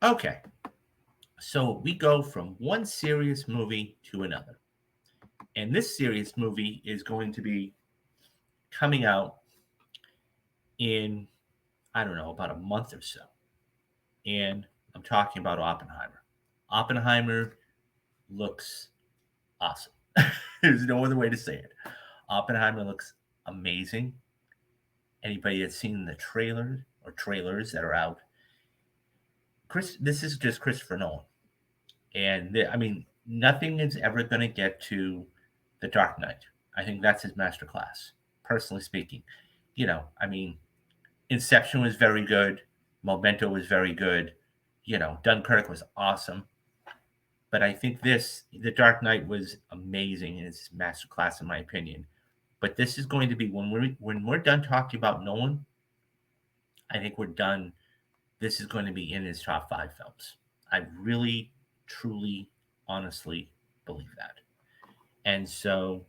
Okay, so we go from one serious movie to another. And this serious movie is going to be coming out in, I don't know, about a month or so. And I'm talking about Oppenheimer. Oppenheimer looks awesome. There's no other way to say it. Oppenheimer looks amazing. Anybody that's seen the trailer or trailers that are out, this is just Christopher Nolan, and I mean, nothing is ever going to get to The Dark Knight. I think that's his masterclass, personally speaking. I mean, Inception was very good, Memento was very good, Dunkirk was awesome, but I think The Dark Knight was amazing in its masterclass, in my opinion. But this is going to be when we're done talking about Nolan. I think we're done. This is going to be in his top 5 films. I really, truly, honestly believe that. And so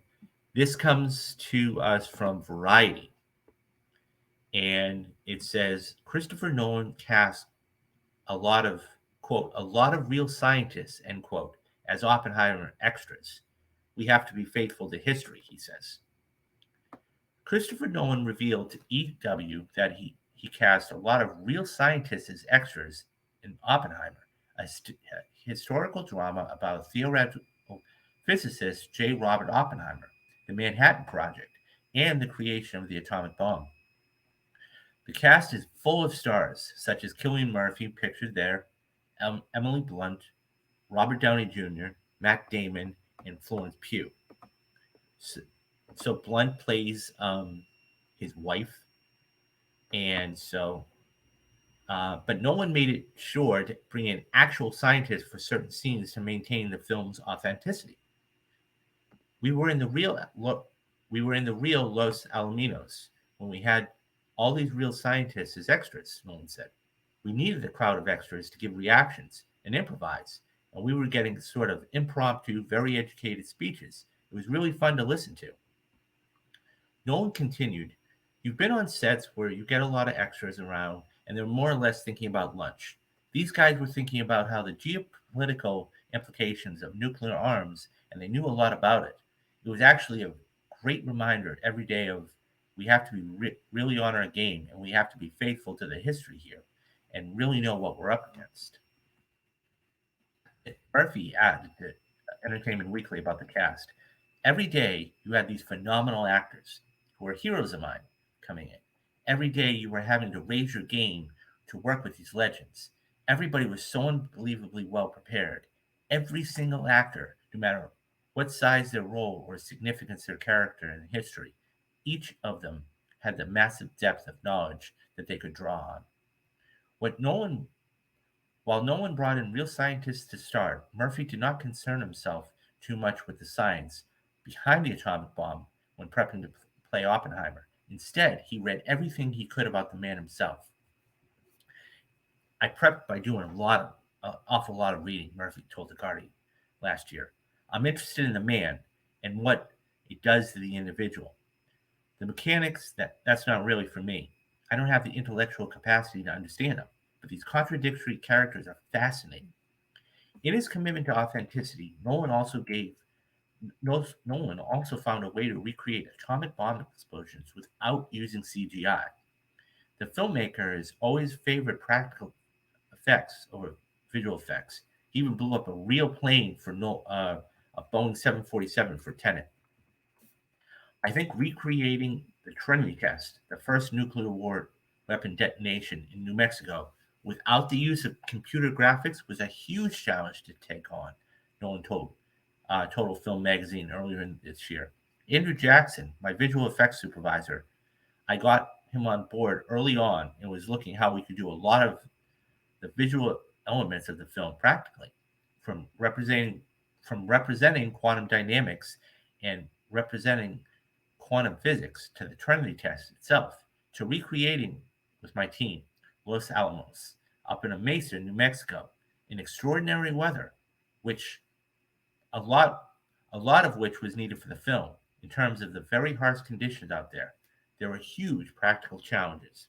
this comes to us from Variety, and it says Christopher Nolan cast a lot of, quote, a lot of real scientists, end quote, as Oppenheimer extras. We have to be faithful to history, he says. Christopher Nolan revealed to EW that he cast a lot of real scientists as extras in Oppenheimer, a historical drama about theoretical physicist J. Robert Oppenheimer, the Manhattan Project, and the creation of the atomic bomb. The cast is full of stars such as Cillian Murphy, pictured there, Emily Blunt, Robert Downey Jr., Matt Damon, and Florence Pugh. So, so Blunt plays his wife, and but no one made it sure to bring in actual scientists for certain scenes to maintain the film's authenticity. We were in the real we were in the real Los Alamitos when we had all these real scientists as extras, Nolan said. We needed a crowd of extras to give reactions and improvise, and we were getting sort of impromptu, very educated speeches. It was really fun to listen to. Nolan continued, "You've been on sets where you get a lot of extras around, and they're more or less thinking about lunch. These guys were thinking about how the geopolitical implications of nuclear arms, and they knew a lot about it. It was actually a great reminder every day of we have to be really on our game, and we have to be faithful to the history here, and really know what we're up against." Murphy added to Entertainment Weekly about the cast. "Every day you had these phenomenal actors who are heroes of mine coming in. Every day you were having to raise your game to work with these legends. Everybody was so unbelievably well prepared. Every single actor, no matter what size their role or significance their character in history, each of them had the massive depth of knowledge that they could draw on. What Nolan While no one brought in real scientists to start, Murphy did not concern himself too much with the science behind the atomic bomb when prepping to play Oppenheimer. Instead, he read everything he could about the man himself. I prepped by doing awful lot of reading," Murphy told The Guardian last year. "I'm interested in the man and what it does to the individual. The mechanics, that's not really for me. I don't have the intellectual capacity to understand them, but these contradictory characters are fascinating." In his commitment to authenticity, Nolan also found a way to recreate atomic bomb explosions without using CGI. The filmmaker has always favored practical effects over visual effects. He even blew up a real plane for a Boeing 747 for Tenet. "I think recreating the Trinity test, the first nuclear war weapon detonation in New Mexico, without the use of computer graphics was a huge challenge to take on," Nolan told Total Film Magazine earlier this year. "Andrew Jackson, my visual effects supervisor, I got him on board early on and was looking how we could do a lot of the visual elements of the film practically, from representing quantum dynamics and representing quantum physics to the Trinity test itself to recreating with my team Los Alamos up in a mesa in New Mexico in extraordinary weather, which a lot a lot of which was needed for the film in terms of the very harsh conditions out there. There were huge practical challenges."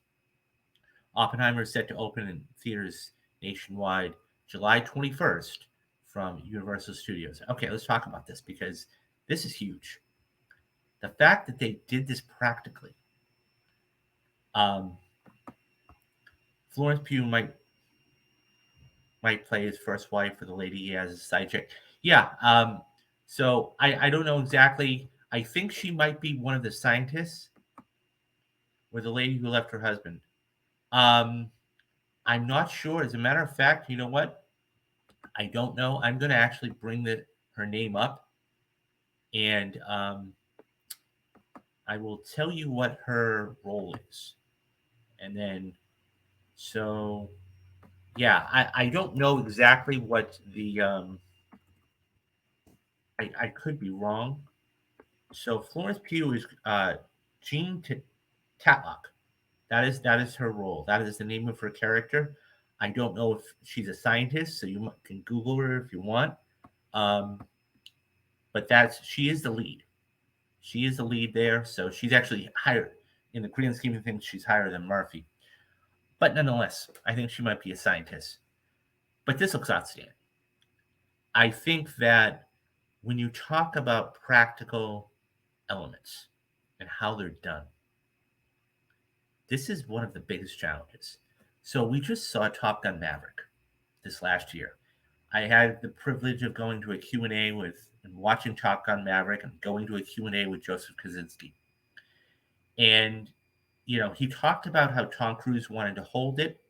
Oppenheimer is set to open in theaters nationwide July 21st from Universal Studios. Okay, let's talk about this because this is huge. The fact that they did this practically. Um, Florence Pugh might play his first wife or the lady he has as a side chick. Yeah. So I don't know exactly. I think she might be one of the scientists or the lady who left her husband. Um, I'm not sure. As a matter of fact, you know what? I don't know. I'm going to actually bring her name up, and I will tell you what her role is. And then, so yeah, I don't know exactly what the I could be wrong. So Florence Pugh is Jean Tatlock. That is her role. That is the name of her character. I don't know if she's a scientist, so you can Google her if you want. Um, but she is the lead. She is the lead there, so she's actually higher in the grand scheme of things. She's higher than Murphy, but nonetheless, I think she might be a scientist. But this looks outstanding. I think that when you talk about practical elements and how they're done, this is one of the biggest challenges. So we just saw Top Gun Maverick this last year. I had the privilege of going to a Q&A with and watching Top Gun Maverick and going to a Q&A with Joseph Kosinski. And he talked about how Tom Cruise wanted to hold it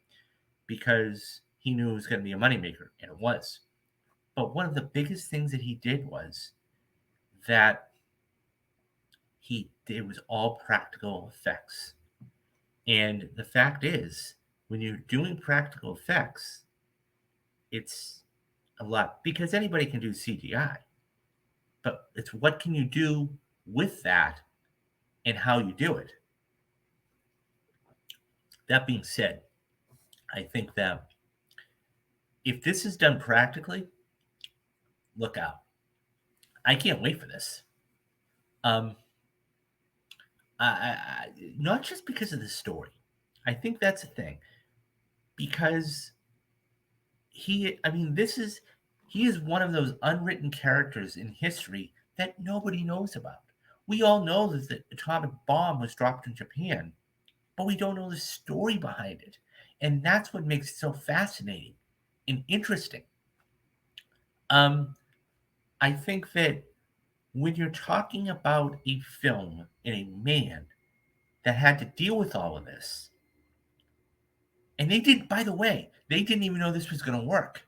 because he knew it was going to be a moneymaker, and it was. But one of the biggest things that he did was that it was all practical effects. And the fact is, when you're doing practical effects, it's a lot because anybody can do CGI, but it's what can you do with that and how you do it. That being said, I think that if this is done practically, look out. I can't wait for this. Um, not just because of the story. I think that's the thing. Because he is one of those unwritten characters in history that nobody knows about. We all know that the atomic bomb was dropped in Japan, but we don't know the story behind it. And that's what makes it so fascinating and interesting. Um, I think that when you're talking about a film and a man that had to deal with all of this, and by the way, they didn't even know this was going to work.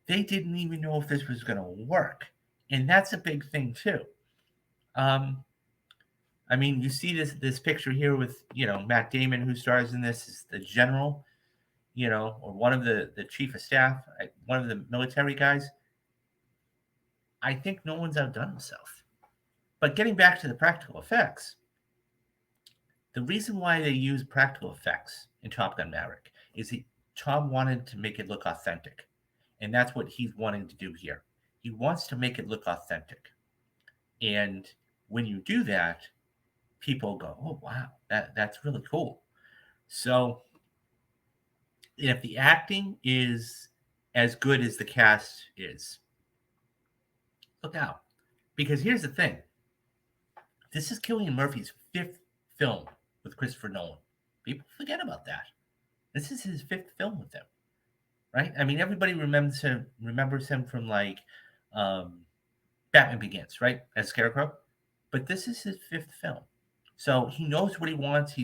They didn't even know if this was going to work. And that's a big thing, too. Um, you see this picture here with, Matt Damon, who stars in this, is the general, or one of the chief of staff, one of the military guys. I think no one's outdone himself. But getting back to the practical effects, the reason why they use practical effects in Top Gun Maverick is Tom wanted to make it look authentic. And that's what he's wanting to do here. He wants to make it look authentic. And when you do that, people go, "Oh wow, that's really cool." So if the acting is as good as the cast is, look out. Because here's the thing. This is Cillian Murphy's fifth film with Christopher Nolan. People forget about that. This is his fifth film with him, right? Everybody remembers him from like Batman Begins, right, as Scarecrow, but this is his fifth film, so he knows what he wants.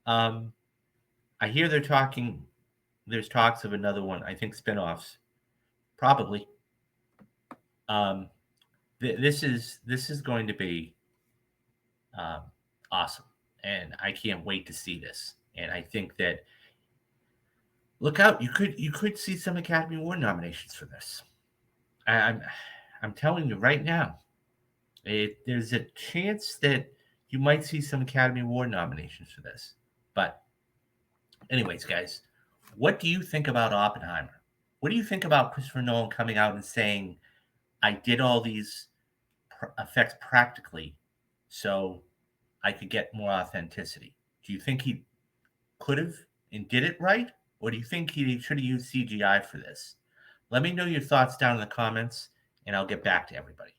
Um, I hear they're talking. There's talks of another one. I think spinoffs, probably. Um, this is going to be um, awesome, and I can't wait to see this. And I think that look out, you could see some Academy Award nominations for this. I'm telling you right now, there's a chance that you might see some Academy Award nominations for this. But anyways, guys, what do you think about Oppenheimer? What do you think about Christopher Nolan coming out and saying, "I did all these effects practically, so I could get more authenticity"? Do you think he could have and did it right, or do you think he should have used CGI for this? Let me know your thoughts down in the comments, and I'll get back to everybody.